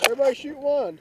Everybody shoot one.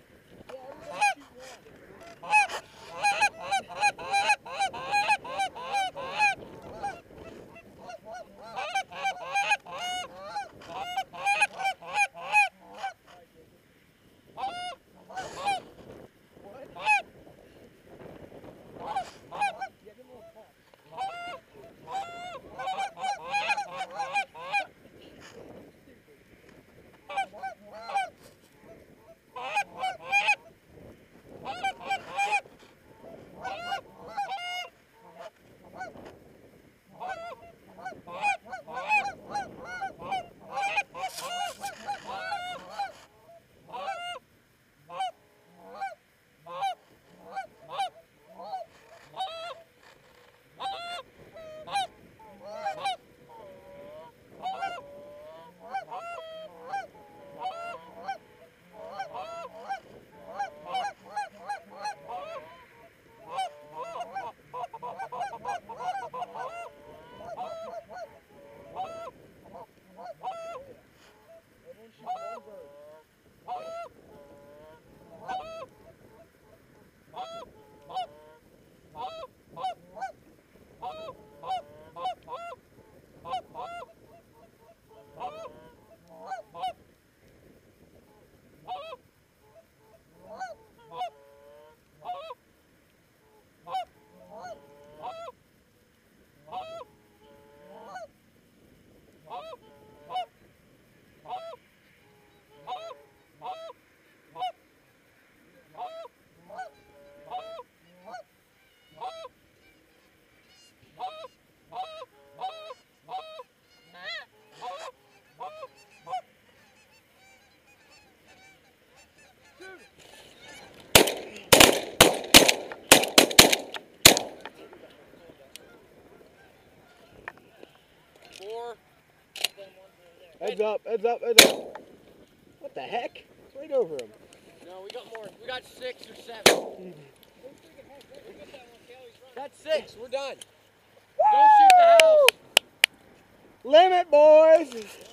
Heads up, heads up, heads up. What the heck? It's right over him. No, we got more. We got 6 or 7. That's 6. We're done. Don't shoot the house. Limit, boys.